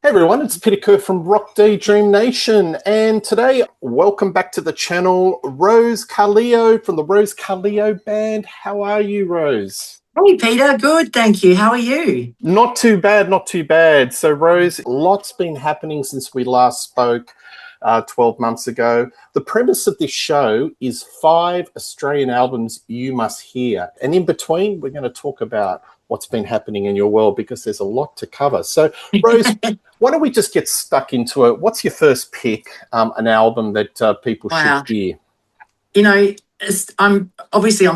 Hey everyone, it's Peter Kerr from Rock Daydream Nation, and today, welcome back to the channel, Rose Carleo from the Rose Carleo Band. How are you, Rose? Hey, Peter. Good, thank you. How are you? Not too bad, not too bad. So, Rose, lots been happening since we last spoke 12 months ago. The premise of this show is 5 Australian albums you must hear. And in between, we're going to talk about what's been happening in your world because there's a lot to cover. So, Rose, why don't we just get stuck into it? What's your first pick, an album that people Wow. should hear? You know, I'm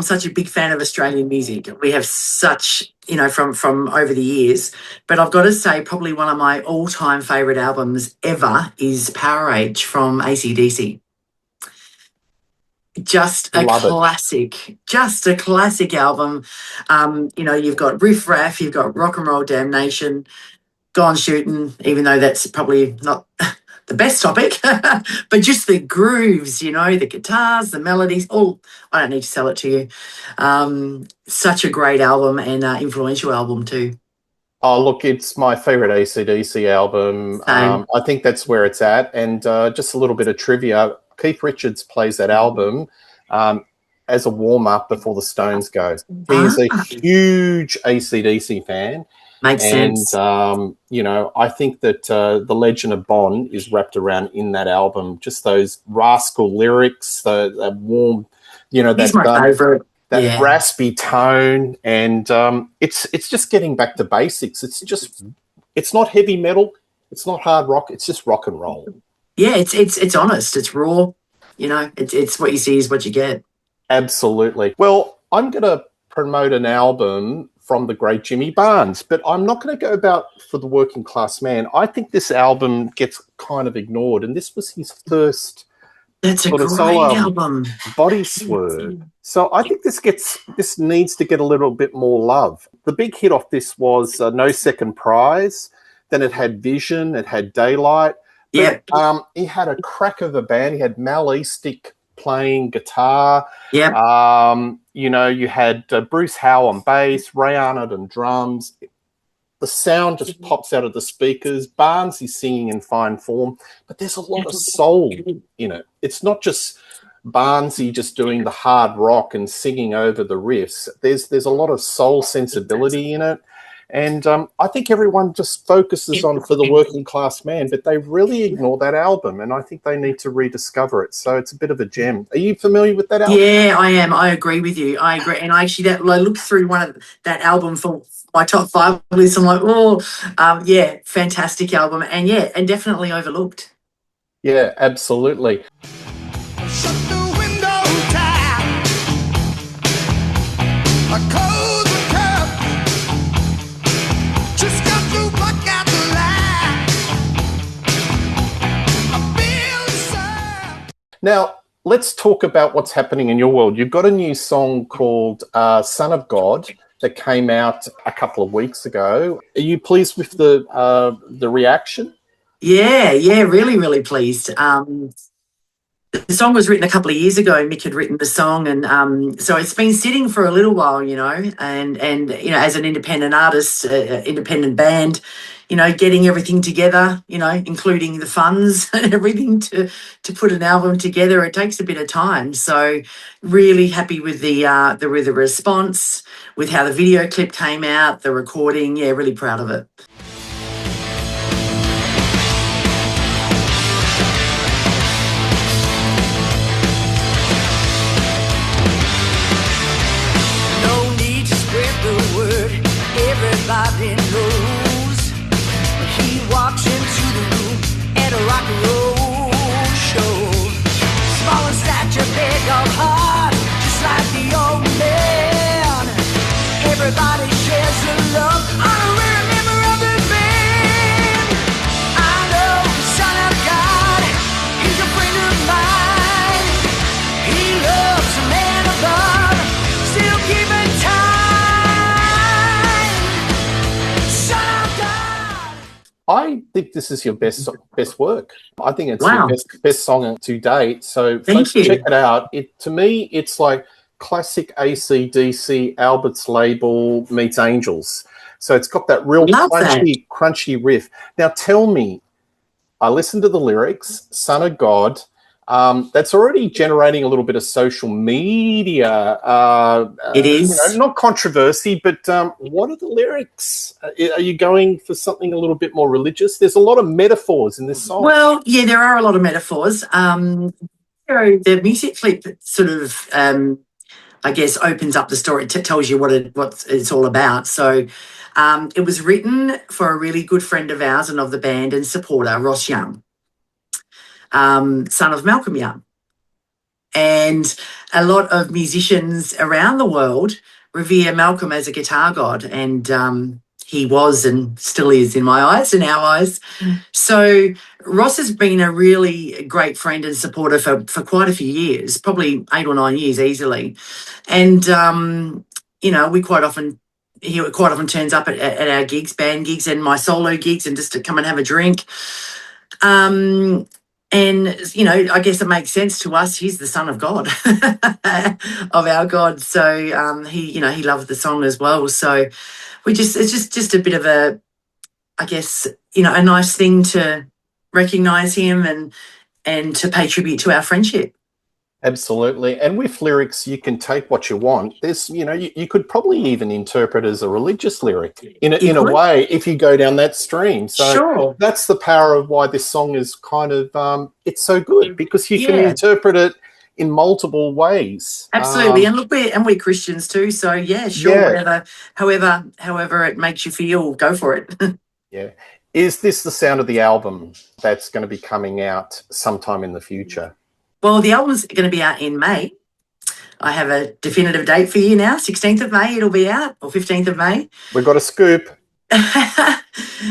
such a big fan of Australian music. We have such, from over the years. But I've got to say, probably one of my all-time favourite albums ever is Power Age from AC/DC. Love it. Just a classic album. You've got Riff Raff, you've got Rock and Roll Damnation, Gone Shooting, even though that's probably not the best topic, but just the grooves, the guitars, the melodies, all, I don't need to sell it to you. Such a great album and influential album too. Oh, look, it's my favourite AC/DC album. Same. I think that's where it's at. And just a little bit of trivia, Keith Richards plays that album as a warm-up before the Stones go. He's a huge AC/DC fan. Makes sense. I think that the legend of Bon is wrapped around in that album. Just those rascal lyrics, that warm, He's my favourite. that raspy tone, and it's just getting back to basics. It's not heavy metal, it's not hard rock, it's just rock and roll. Yeah, it's honest, it's raw. It's what you see is what you get. Absolutely. Well, I'm going to promote an album from the great Jimmy Barnes, but I'm not going to go about for the working class man. I think this album gets kind of ignored, and this was his first solo album, Body Swerve. So I think this needs to get a little bit more love. The big hit off this was No Second Prize. Then it had Vision, it had Daylight. Yeah. He had a crack of a band. He had Mal Eastick playing guitar. Yeah. You had Bruce Howe on bass, Ray Arnott on drums. The sound just pops out of the speakers. Barnes is singing in fine form, but there's a lot of soul in it. It's not just Barnesy just doing the hard rock and singing over the riffs. There's a lot of soul sensibility in it. And I think everyone just focuses on For the Working Class Man, but they really ignore that album, and I think they need to rediscover it. So it's a bit of a gem. Are you familiar with that album? Yeah, I am. I agree with you. I agree. And I looked through that album for my top 5 list. I'm like, fantastic album. And and definitely overlooked. Yeah, absolutely. Shut the window down. I close the curtain. Just got to block out the light. I feel sad. Now, let's talk about what's happening in your world. You've got a new song called Son of God that came out a couple of weeks ago. Are you pleased with the reaction? Yeah, really, really pleased. The song was written a couple of years ago. Mick had written the song, and so it's been sitting for a little while, and as an independent artist, independent band, getting everything together, including the funds and everything to put an album together. It takes a bit of time. So really happy with the response, with how the video clip came out, the recording. Yeah, really proud of it. Everybody knows he walks into the room at a rock and roll show. Small in stature, big of heart, just like the old man. Everybody shares the love. Honorary member of the band. I know the Son of God, he's a friend of mine. He loves a man above, still keeping time. I think this is your best work. I think it's Wow. your best song to date. So Thank folks, you. check it out. To me, it's like classic AC/DC, Albert's label meets Angels. So it's got that real Love that. crunchy riff. Now tell me, I listened to the lyrics, Son of God. That's already generating a little bit of social media. It is. Not controversy, but what are the lyrics? Are you going for something a little bit more religious? There's a lot of metaphors in this song. Well, yeah, there are a lot of metaphors. The music clip sort of, I guess, opens up the story. It tells you what it's all about. So it was written for a really good friend of ours and of the band and supporter, Ross Young, son of Malcolm Young. And a lot of musicians around the world revere Malcolm as a guitar god. And he was and still is in my eyes, in our eyes. So Ross has been a really great friend and supporter for quite a few years, probably 8 or 9 years easily. And, he quite often turns up at our gigs, band gigs and my solo gigs, and just to come and have a drink. And, I guess it makes sense to us. He's the son of God, of our God. So he loved the song as well. So it's just a bit of a, I guess, a nice thing to recognise him and to pay tribute to our friendship. Absolutely. And with lyrics, you can take what you want. There's, you could probably even interpret as a religious lyric in a way if you go down that stream. So sure. That's the power of why this song is kind of, it's so good, because you can interpret it in multiple ways. Absolutely. And look, we're Christians too. So yeah, sure. Yeah. However it makes you feel, go for it. Yeah. Is this the sound of the album that's going to be coming out sometime in the future? Well, the album's going to be out in May. I have a definitive date for you now. 16th of May it'll be out, or 15th of May. We've got a scoop.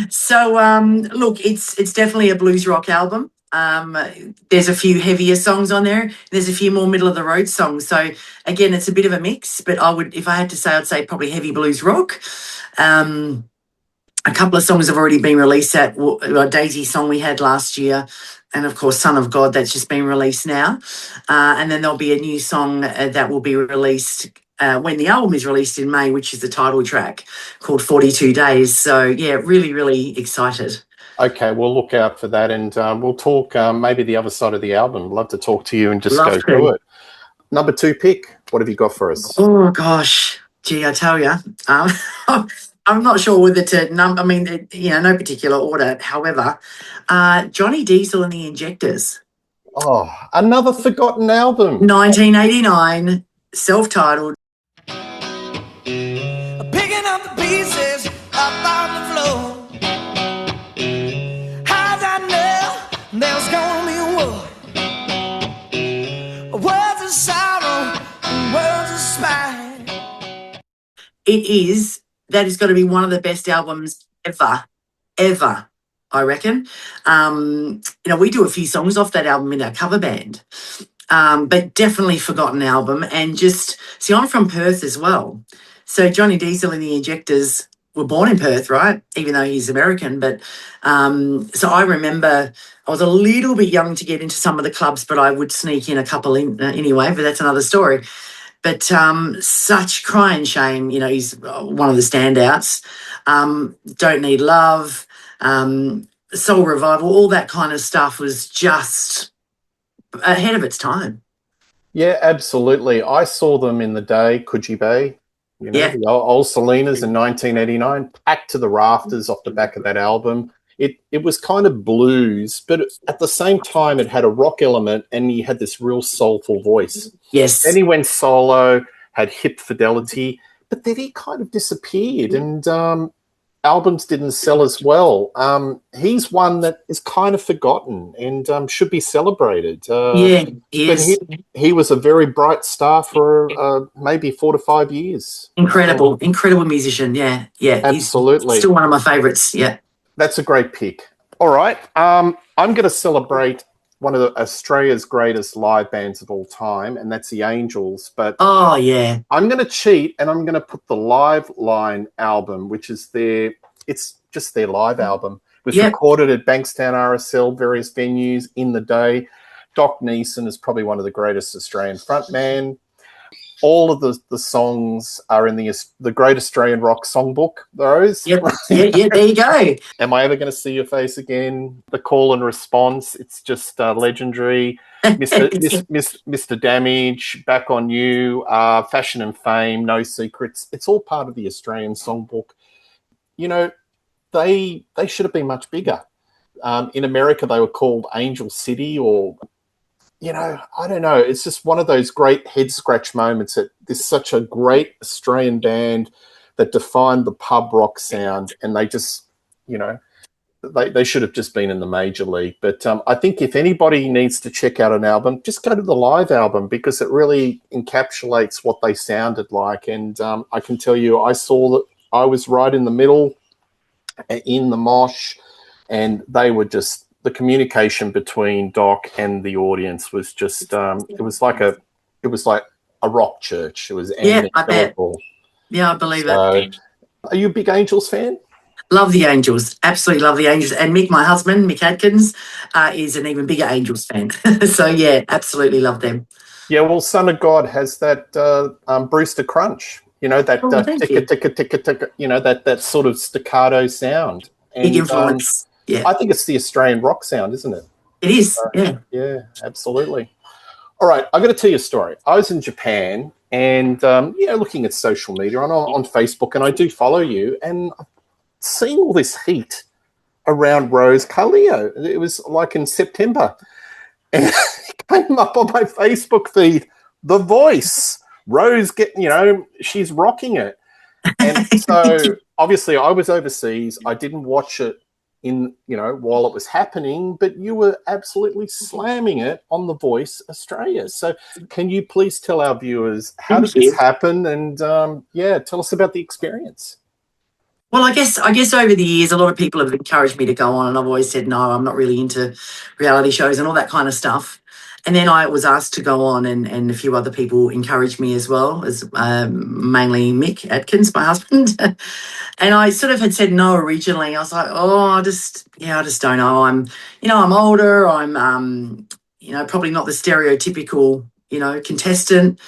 So, look, it's definitely a blues rock album. There's a few heavier songs on there. There's a few more middle of the road songs. So, again, it's a bit of a mix. But if I had to say, I'd say probably heavy blues rock. A couple of songs have already been released. Daisy song we had last year. And, of course, Son of God, that's just been released now. And then there'll be a new song that will be released when the album is released in May, which is the title track, called 42 Days. So, yeah, really, really excited. Okay, we'll look out for that, and we'll talk maybe the other side of the album. Love to talk to you and just go through it. Number 2 pick, what have you got for us? Oh, gosh. Gee, I tell you. I'm not sure whether to no particular order. However, Johnny Diesel and the Injectors. Oh, another forgotten album. 1989, self-titled. Picking up the pieces up on the floor. How'd I know there was gonna be a war? Words of sorrow, words of spite. That is going to be one of the best albums ever, I reckon. We do a few songs off that album in our cover band, but definitely forgotten album. And I'm from Perth as well. So Johnny Diesel and the Injectors were born in Perth, right? Even though he's American. But so I remember I was a little bit young to get into some of the clubs, but I would sneak in a couple anyway, but that's another story. But such cry and shame, he's one of the standouts. Don't Need Love, Soul Revival, all that kind of stuff was just ahead of its time. Yeah, absolutely. I saw them in the day, Coogee Bay, the old Salinas in 1989, packed to the rafters off the back of that album. It was kind of blues, but at the same time, it had a rock element, and he had this real soulful voice. Yes. Then he went solo, had hip fidelity, but then he kind of disappeared, and albums didn't sell as well. He's one that is kind of forgotten and should be celebrated. He is. But he was a very bright star for maybe 4 to 5 years. Incredible musician. Yeah. Absolutely. He's still one of my favourites. Yeah. That's a great pick. All right. I'm going to celebrate one of Australia's greatest live bands of all time, and that's the Angels. But oh, yeah. I'm going to cheat, and I'm going to put the Live Line album, which is it's just their live album. It was recorded at Bankstown RSL, various venues in the day. Doc Neeson is probably one of the greatest Australian frontmen. all of the songs are in the Great Australian Rock Songbook, Rose. Yep. Yeah, there you go. Am I ever going to see your face again? The call and response, it's just legendary. Mr. Damage, Back on You, Fashion and Fame, No Secrets. It's all part of the Australian Songbook. You know, they should have been much bigger. In America, they were called Angel City, or, you know, I don't know. It's just one of those great head-scratch moments that there's such a great Australian band that defined the pub rock sound, and they just, you know, they should have just been in the major league. But I think if anybody needs to check out an album, just go to the live album, because it really encapsulates what they sounded like. And I can tell you, I saw that I was right in the middle, in the mosh, and they were just, the communication between Doc and the audience was just, it was like a rock church. It was, yeah, I bet. Yeah, I believe it. Are you a big Angels fan? Love the Angels. Absolutely love the Angels. And Mick, my husband, Mick Adkins, is an even bigger Angels fan. So, yeah, absolutely love them. Yeah, well, Son of God has that Brewster Crunch, you know, that ticka, you know, that sort of staccato sound. And, big influence. Yeah. I think it's the Australian rock sound, isn't it? It is, yeah. Yeah, absolutely. All right, I've got to tell you a story. I was in Japan and, you know, looking at social media on Facebook, and I do follow you, and seeing all this heat around Rose Carleo. It was like in September. And it came up on my Facebook feed, The Voice. Rose, you know, she's rocking it. And so obviously I was overseas. I didn't watch it in, you know, while it was happening, but you were absolutely slamming it on The Voice Australia. So can you please tell our viewers, how did this happen? And yeah, tell us about the experience. Well, I guess over the years, a lot of people have encouraged me to go on, and I've always said, no, I'm not really into reality shows and all that kind of stuff. And then I was asked to go on, and a few other people encouraged me as well, as mainly Mick Adkins, my husband. And I sort of had said no originally. I was like, I just don't know. I'm older. I'm, you know, probably not the stereotypical, you know, contestant.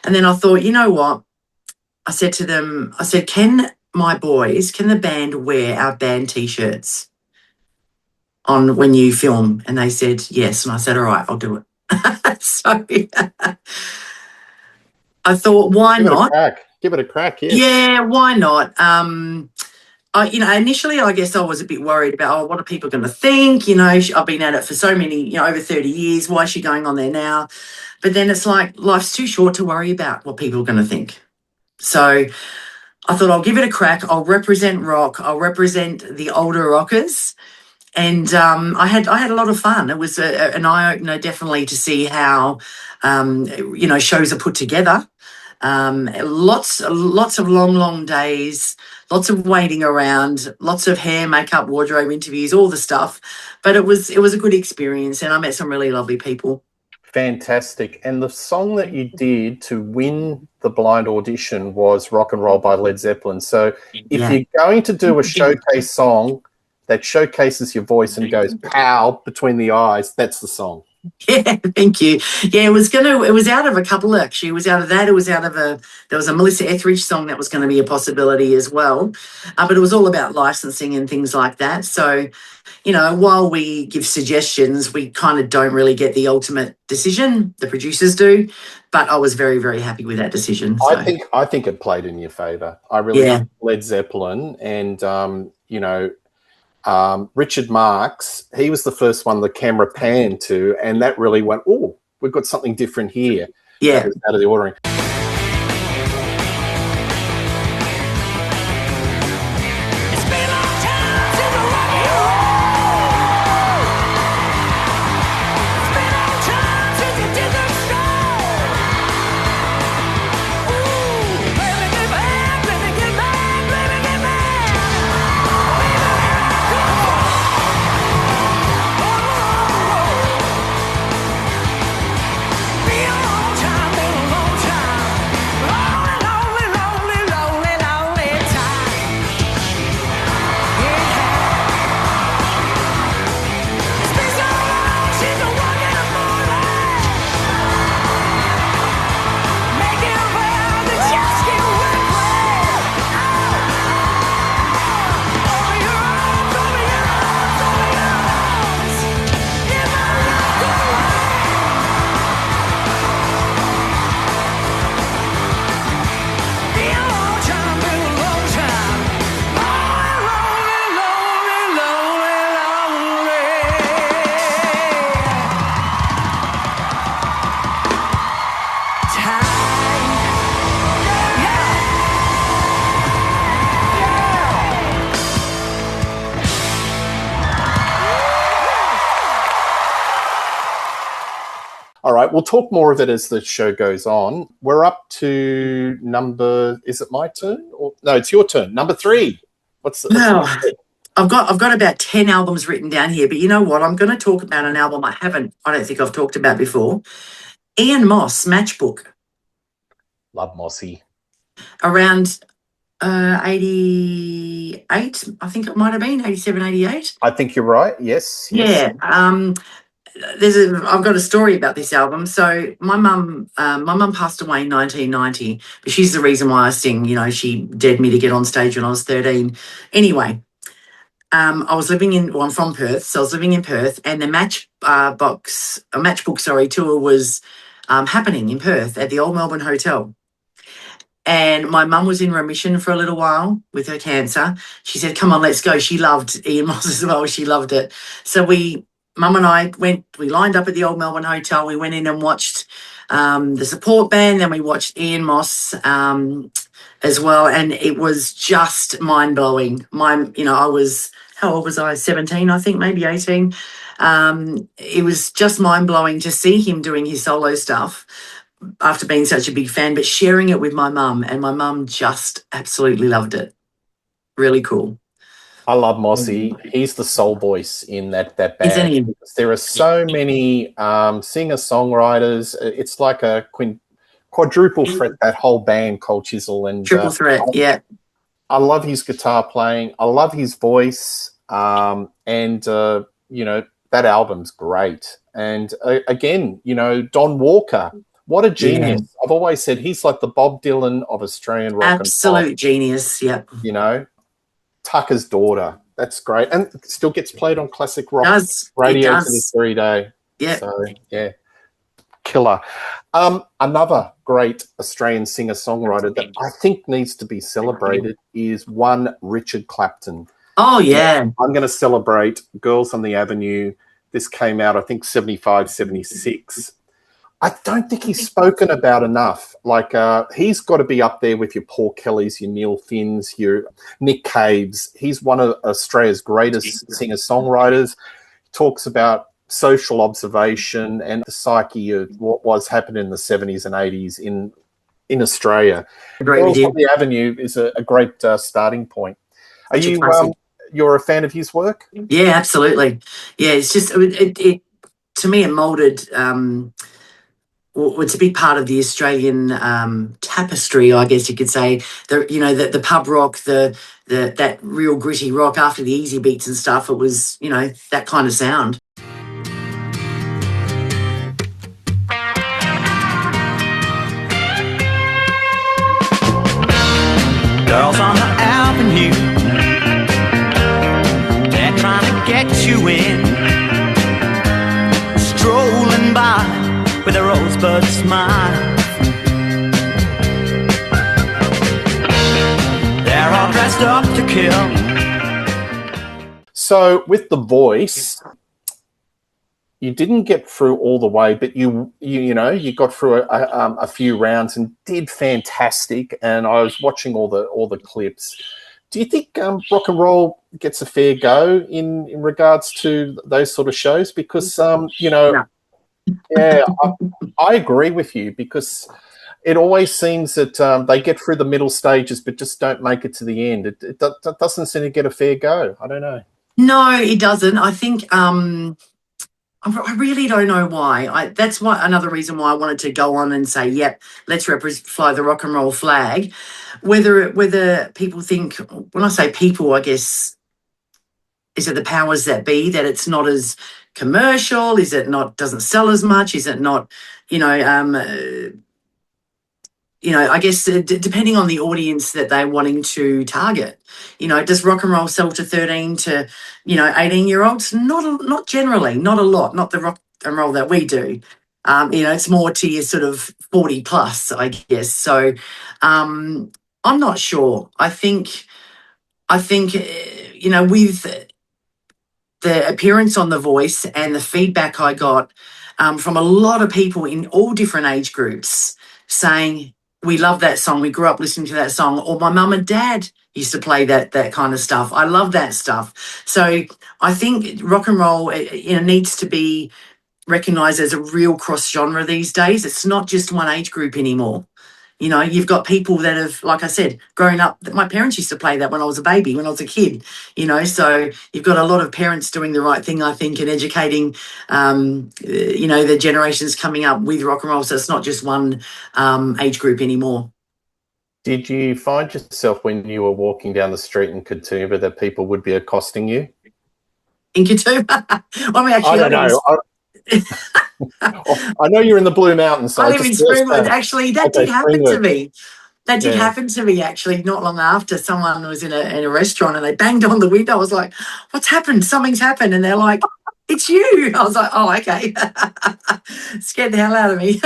And then I thought, you know what? I said to them, can the band wear our band T-shirts on when you film? And they said yes. And I said, all right, I'll do it. So I thought, why not? Give it a crack, yeah. Yeah, why not? You know, initially, I guess I was a bit worried about, what are people going to think? You know, I've been at it for so many, you know, over 30 years. Why is she going on there now? But then it's like, life's too short to worry about what people are going to think. So I thought, I'll give it a crack. I'll represent rock. I'll represent the older rockers. And I had a lot of fun. It was an eye-opener, definitely, to see how, you know, shows are put together. Lots of long days, lots of waiting around, lots of hair, makeup, wardrobe interviews, all the stuff. But it was a good experience, and I met some really lovely people. Fantastic. And the song that you did to win the blind audition was Rock and Roll by Led Zeppelin. So if you're going to do a showcase song that showcases your voice and goes pow between the eyes, that's the song. Yeah, thank you. Yeah, it was out of a couple, actually. It was out of that. It was out of there was a Melissa Etheridge song that was going to be a possibility as well. But it was all about licensing and things like that. So, you know, while we give suggestions, we kind of don't really get the ultimate decision. The producers do. But I was very, very happy with that decision. So. I think it played in your favour. I really like Led Zeppelin, and you know, Richard Marx, he was the first one the camera panned to, and that really went, oh, we've got something different here. Yeah. Out of the ordering. right, we'll talk more of it as the show goes on. We're up to is it my turn? No, it's your turn. Number 3. What's Well, I've got about 10 albums written down here, but you know what? I'm going to talk about an album I don't think I've talked about before. Ian Moss, Matchbook. Love Mossy. Around 88, I think it might have been, 87, 88. I think you're right, yes. Yeah. I've got a story about this album. So my mum passed away in 1990, but she's the reason why I sing. You know, she dared me to get on stage when I was 13. Anyway, I'm from Perth, so I was living in Perth, and the Matchbook tour was happening in Perth at the Old Melbourne Hotel. And my mum was in remission for a little while with her cancer. She said, "Come on, let's go." She loved Ian Moss as well. She loved it. So Mum and I we lined up at the Old Melbourne Hotel. We went in and watched the support band, then we watched Ian Moss as well. And it was just mind-blowing. I was, how old was I? 17, I think, maybe 18. It was just mind-blowing to see him doing his solo stuff after being such a big fan, but sharing it with my mum, and my mum just absolutely loved it. Really cool. I love Mossy. He's the soul voice in that band. Isn't he? There are so many singer-songwriters. It's like a quadruple threat, that whole band, Cold Chisel. And triple threat, yeah. I love his guitar playing. I love his voice. That album's great. And again, Don Walker, what a genius. Yeah. I've always said he's like the Bob Dylan of Australian rock. Absolute genius, yeah. Tucker's Daughter, that's great. And still gets played on classic rock radio to this very day. Yeah. So, yeah, killer. Another great Australian singer-songwriter that I think needs to be celebrated is one Richard Clapton. Oh, yeah. I'm going to celebrate Girls on the Avenue. This came out, I think, 75, 76. I don't think he's spoken about enough. Like, he's got to be up there with your Paul Kellys, your Neil Finns, your Nick Caves. He's one of Australia's greatest singer-songwriters. He talks about social observation and the psyche of what was happening in the 70s and 80s in Australia. Girls on the Avenue is a great starting point. Are you're a fan of his work? Yeah, absolutely. Yeah, it's just it to me, it moulded. It's a big part of the Australian tapestry, I guess you could say. The pub rock, that real gritty rock after the easy beats and stuff. It was, that kind of sound. Girls on the avenue, they're trying to get you in, strolling by with a rosebud smile. They're all dressed up to kill. So with The Voice, you didn't get through all the way, but you got through a few rounds and did fantastic. And I was watching all the clips. Do you think rock and roll gets a fair go in regards to those sort of shows? Because No. Yeah, I agree with you, because it always seems that they get through the middle stages but just don't make it to the end. It doesn't seem to get a fair go. I don't know. No, it doesn't. I think I really don't know why. That's another reason why I wanted to go on and say, yep, let's fly the rock and roll flag. Whether people think, when I say people, I guess, is it the powers that be, that it's not as commercial? Is it not, doesn't sell as much? Is it not, I guess depending on the audience that they're wanting to target. Does rock and roll sell to 13 to, 18-year-olds? Not generally, not a lot, not the rock and roll that we do. It's more to your sort of 40 plus, I guess. So I'm not sure. I think, with the appearance on The Voice and the feedback I got from a lot of people in all different age groups saying, we love that song, we grew up listening to that song, or my mum and dad used to play that kind of stuff. I love that stuff. So I think rock and roll, needs to be recognised as a real cross genre these days. It's not just one age group anymore. You know, you've got people that have, like I said, grown up. My parents used to play that when I was a baby, when I was a kid, you know, so you've got a lot of parents doing the right thing, I think, and educating, you know, the generations coming up with rock and roll. So it's not just one age group anymore. Did you find yourself when you were walking down the street in Katoomba that people would be accosting you? In Katoomba? I mean, actually, I don't know. I know you're in the Blue Mountains. So I live in Springwood. Actually, that did happen to me. That did happen to me, actually, not long after. Someone was in a restaurant and they banged on the window. I was like, what's happened? Something's happened. And they're like, it's you. I was like, oh, okay. Scared the hell out of me.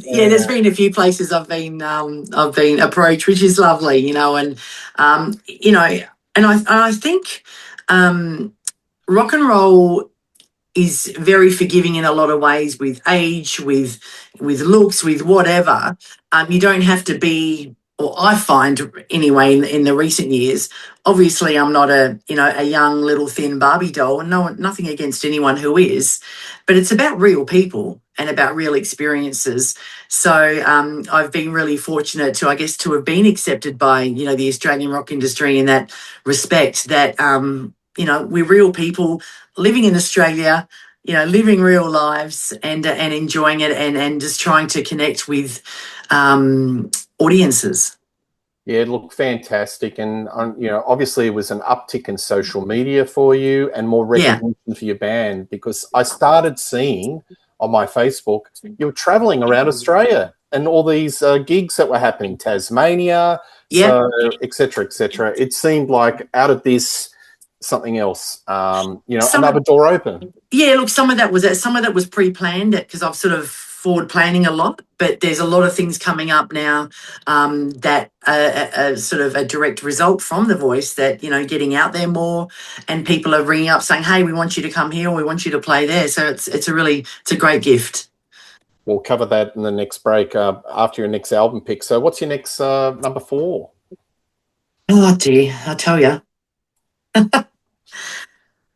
Yeah, there's been a few places I've been approached, which is lovely, you know, and, you know, and I think rock and roll is very forgiving in a lot of ways, with age, with looks, with whatever. You don't have to be, or I find anyway, in the recent years. Obviously, I'm not a young little thin Barbie doll, and nothing against anyone who is, but it's about real people and about real experiences. So I've been really fortunate to have been accepted by, you know, the Australian rock industry in that respect. That you know, we're real people living in Australia, you know, living real lives and enjoying it and just trying to connect with audiences. Yeah, look, fantastic. And, you know, obviously it was an uptick in social media for you and more recognition for your band, because I started seeing on my Facebook you were traveling around Australia and all these gigs that were happening, Tasmania, so, et cetera, et cetera. It seemed like out of this, something else, you know, another door open. Yeah, look, some of that was pre-planned because I've sort of forward planning a lot, but there's a lot of things coming up now that are sort of a direct result from The Voice, that, you know, getting out there more, and people are ringing up saying, hey, we want you to come here, or we want you to play there. So it's a great gift. We'll cover that in the next break after your next album pick. So what's your next number 4? Oh dear, I'll tell you.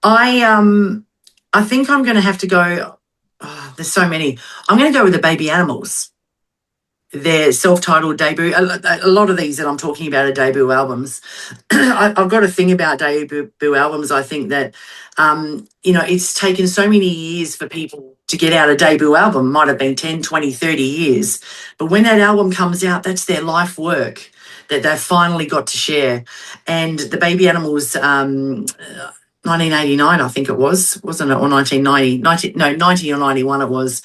I think I'm going to have to go. Oh, there's so many. I'm going to go with the Baby Animals. Their self-titled debut. A lot of these that I'm talking about are debut albums. I've got a thing about debut albums. I think that, you know, it's taken so many years for people to get out a debut album. Might have been 10, 20, 30 years. But when that album comes out, that's their life work that they've finally got to share. And the Baby Animals, 1989, I think it was, wasn't it? Or 1990, 90 or 91 it was.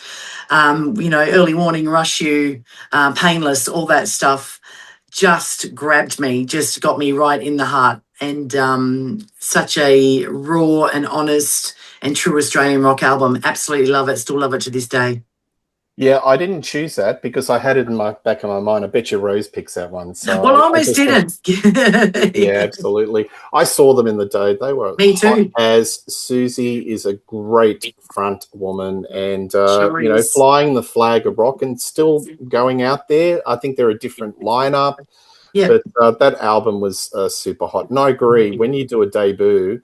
You know, Early Warning, Rush You, Painless, all that stuff just grabbed me, just got me right in the heart. And such a raw and honest and true Australian rock album. Absolutely love it. Still love it to this day. Yeah, I didn't choose that because I had it in my back of my mind. I bet you Rose picks that one. So well, I almost didn't. Yeah, absolutely. I saw them in the day. They were Me too. As Susie is a great front woman, and Sure you know, is. flying the flag of rock and still going out there. I think they're a different lineup. Yeah. But that album was super hot. And I agree. When you do a debut,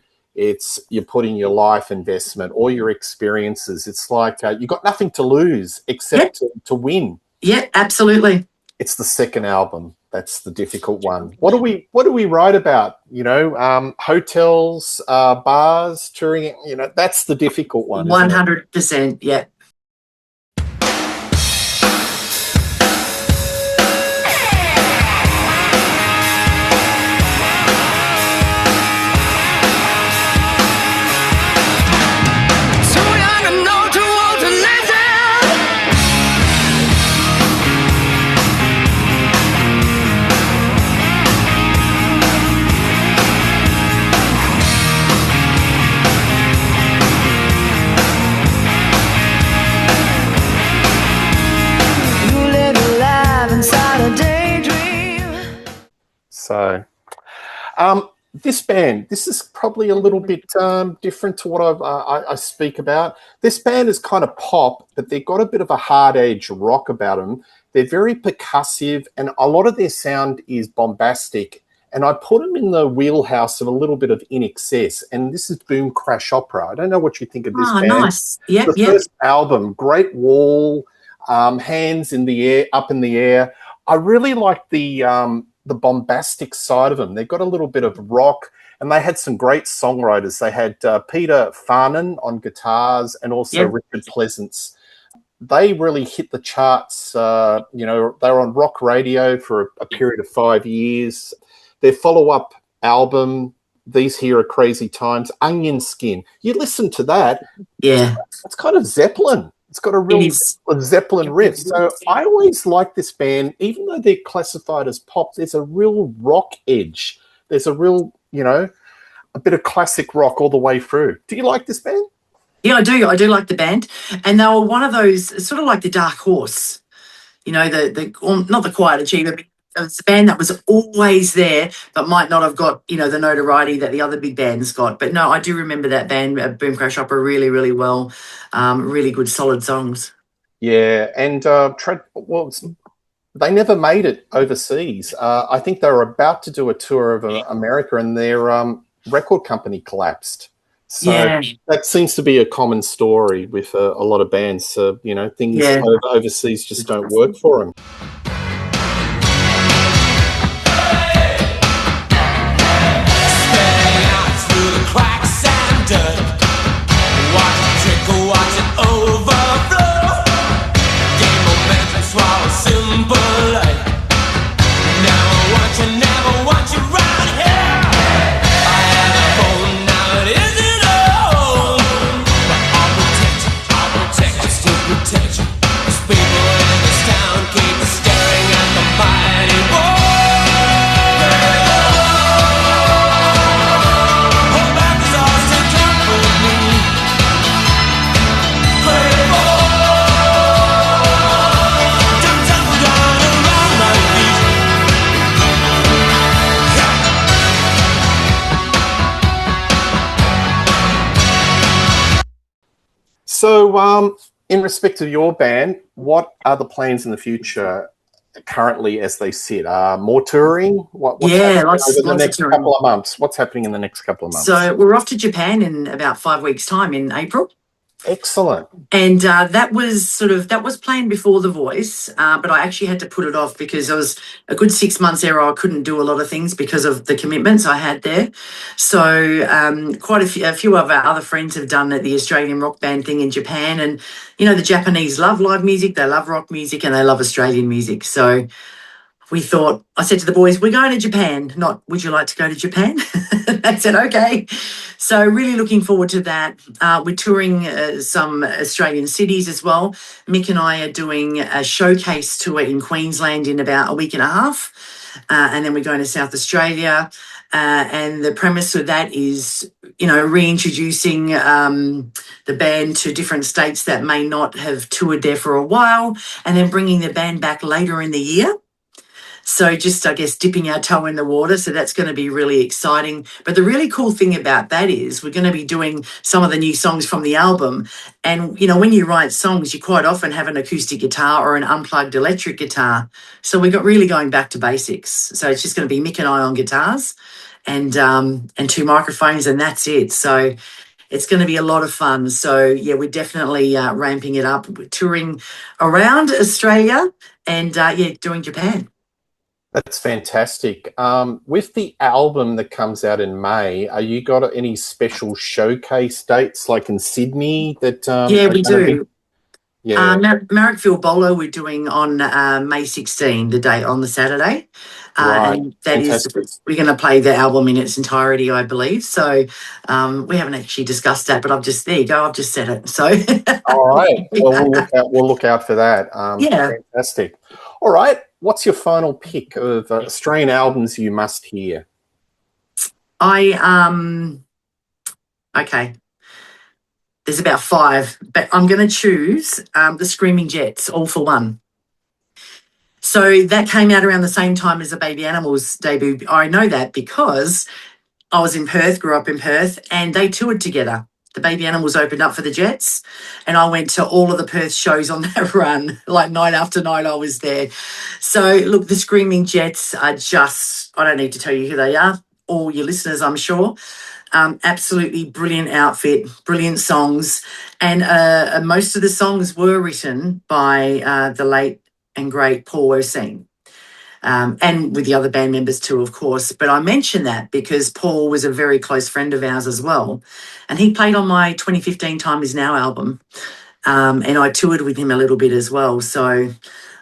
you're putting your life investment, all your experiences. It's like you got nothing to lose except to win. Yeah, absolutely. It's the second album that's the difficult one. What do we write about? You know, hotels, bars, touring. You know, that's the difficult one. 100%. Yeah. So, this band, this is probably a little bit different to what I speak about. This band is kind of pop, but they've got a bit of a hard edge rock about them. They're very percussive, and a lot of their sound is bombastic and I put them in the wheelhouse of a little bit of In Excess, and this is Boom Crash Opera. I don't know what you think of this band. Nice. Yep, the first album, great wall, hands in the air, up in the air. I really like the bombastic side of them. They've got a little bit of rock, and they had some great songwriters. They had Peter Farnan on guitars and also Richard Pleasance. They really hit the charts. They were on rock radio for a period of 5 years. Their follow-up album, These Here Are Crazy Times, Onion Skin. You listen to that. Yeah. It's kind of Zeppelin. It's got a real Zeppelin riff. So I always like this band, even though they're classified as pop, there's a real rock edge. There's a real, a bit of classic rock all the way through. Do you like this band? Yeah, I do. I do like the band. And they were one of those, sort of like the Dark Horse, not the Quiet Achiever, but it was a band that was always there, but might not have got, the notoriety that the other big bands got. But no, I do remember that band, Boom Crash Opera, really, really well. Really good, solid songs. Yeah, and they never made it overseas. I think they were about to do a tour of America, and their record company collapsed. So that seems to be a common story with a lot of bands. Things overseas just don't work for them. So, in respect of your band, what are the plans in the future currently as they sit? More touring? What's happening over the next couple of months? What's happening in the next couple of months? So we're off to Japan in about 5 weeks' time in April. Excellent. And that was planned before The Voice, but I actually had to put it off because I was a good 6 months there. I couldn't do a lot of things because of the commitments I had there. So quite a few of our other friends have done the Australian rock band thing in Japan. And, the Japanese love live music, they love rock music, and they love Australian music. So I said to the boys, we're going to Japan, not would you like to go to Japan? They said, okay. So really looking forward to that. We're touring some Australian cities as well. Mick and I are doing a showcase tour in Queensland in about a week and a half. And then we're going to South Australia. And the premise of that is, reintroducing the band to different states that may not have toured there for a while, and then bringing the band back later in the year. So just, I guess, dipping our toe in the water. So that's going to be really exciting. But the really cool thing about that is we're going to be doing some of the new songs from the album. And, when you write songs, you quite often have an acoustic guitar or an unplugged electric guitar. So we got really going back to basics. So it's just going to be Mick and I on guitars and 2 microphones, and that's it. So it's going to be a lot of fun. So, yeah, we're definitely ramping it up. We're touring around Australia and, doing Japan. That's fantastic. With the album that comes out in May, are you got any special showcase dates like in Sydney? That we do. Marrickville Bolo we're doing on May 16, the date on the Saturday. Right. And that is, we're going to play the album in its entirety, I believe. So we haven't actually discussed that, but I've just said it. So all right. Well, we'll look out for that. Fantastic. All right. What's your final pick of Australian albums you must hear? Okay. There's about 5, but I'm going to choose the Screaming Jets, All for One. So that came out around the same time as the Baby Animals debut. I know that because I was in Perth, grew up in Perth, and they toured together. the Baby Animals opened up for the Jets, and I went to all of the Perth shows on that run. Like night after night, I was there. So look, the Screaming Jets are just—I don't need to tell you who they are. All your listeners, I'm sure. Absolutely brilliant outfit, brilliant songs, and most of the songs were written by the late and great Paul Ursine. And with the other band members too, of course. But I mention that because Paul was a very close friend of ours as well. And he played on my 2015 Time Is Now album. And I toured with him a little bit as well. So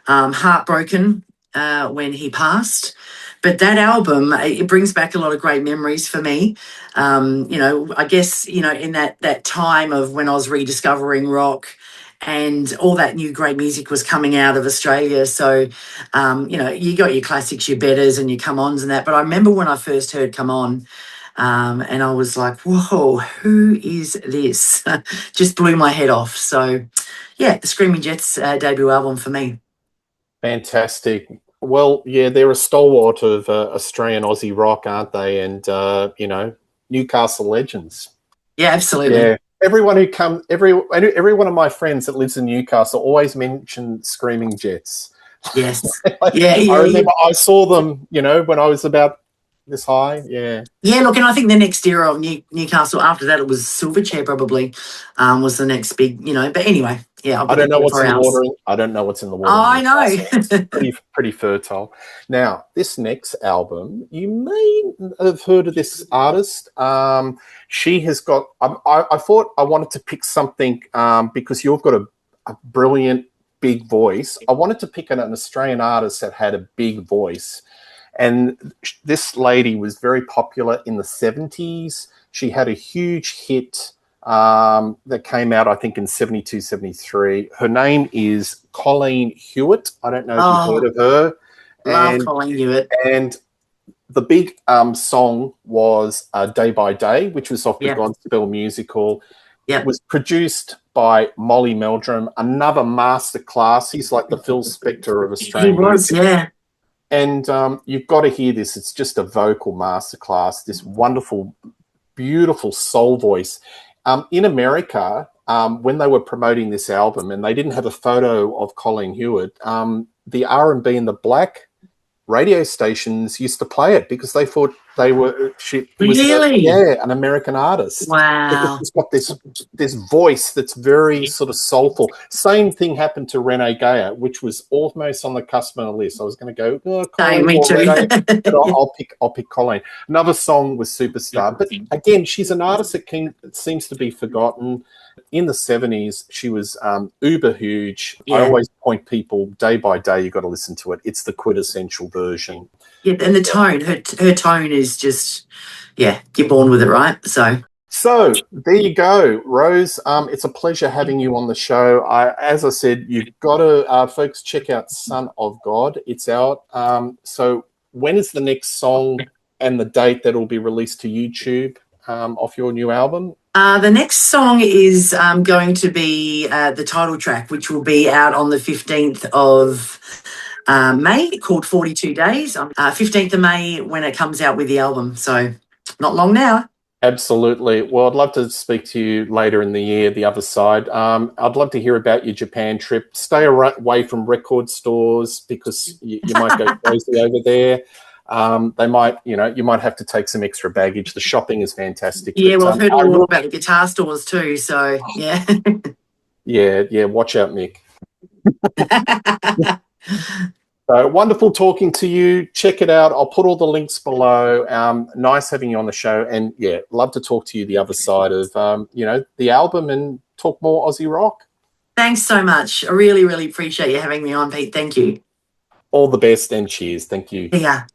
heartbroken when he passed. But that album, it brings back a lot of great memories for me. I guess, in that time of when I was rediscovering rock, and all that new great music was coming out of Australia. So, you got your classics, your betters and your come-ons and that. But I remember when I first heard Come On, and I was like, whoa, who is this? Just blew my head off. So, yeah, the Screaming Jets debut album for me. Fantastic. Well, yeah, they're a stalwart of Australian Aussie rock, aren't they? And, Newcastle legends. Yeah, absolutely. Yeah. Everyone who comes, every one of my friends that lives in Newcastle always mention Screaming Jets. Yes. I remember I saw them, when I was about this high. Yeah. Yeah, look, and I think the next era of Newcastle, after that, it was Silverchair probably was the next big, But anyway, yeah. I don't know what's in the water. I don't know what's in the water. Oh, I know. It's pretty fertile. Now, this next album, you may have heard of this artist. She has got. I thought I wanted to pick something because you've got a brilliant big voice. I wanted to pick an Australian artist that had a big voice. And this lady was very popular in the 70s. She had a huge hit that came out, I think, in 72, 73. Her name is Colleen Hewitt. I don't know if you've heard of her. Love Colleen Hewitt. And the big song was Day by Day, which was off the Godspell musical. Yep. It was produced by Molly Meldrum, another masterclass. He's like the Phil Spector of Australian music. Yeah. And you've got to hear this. It's just a vocal masterclass, this wonderful, beautiful soul voice. In America, when they were promoting this album and they didn't have a photo of Colleen Hewitt, the R&B and the black radio stations used to play it because they thought she was an American artist. Wow. She's got this voice that's very sort of soulful. Same thing happened to Renee Gayer, which was almost on the cusp of the list. I was going to go, Colleen, me too. Renee, but I'll pick Colleen. Another song was Superstar, but again, she's an artist that seems to be forgotten. In the 70s, she was uber huge. Yeah. I always point people, Day by Day, you've got to listen to it. It's the quintessential version. Yeah, and the tone, her tone is just, you're born with it, right? So there you go, Rose. It's a pleasure having you on the show. As I said, you've got to, folks, check out Son of God. It's out. So when is the next song and the date that will be released to YouTube off your new album? The next song is going to be the title track, which will be out on the 15th of May, called 42 Days. 15th of May when it comes out with the album. So not long now. Absolutely. Well, I'd love to speak to you later in the year, the other side. I'd love to hear about your Japan trip. Stay away from record stores because you might go crazy over there. They might, you might have to take some extra baggage. The shopping is fantastic. Yeah, well, I've heard all about the guitar stores too, so yeah. Yeah, watch out, Mick. So wonderful talking to you. Check it out. I'll put all the links below. Nice having you on the show. And, love to talk to you the other side of, the album and talk more Aussie rock. Thanks so much. I really, really appreciate you having me on, Pete. Thank you. All the best and cheers. Thank you. Yeah.